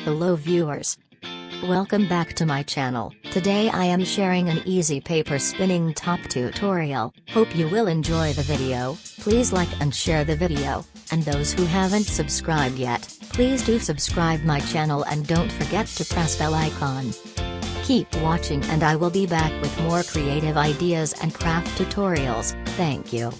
Hello viewers. Welcome back to my channel. Today I am sharing an easy paper spinning top tutorial. Hope you will enjoy the video. Please like and share the video, and those who haven't subscribed yet, please do subscribe my channel and don't forget to press bell icon. Keep watching and I will be back with more creative ideas and craft tutorials. Thank you.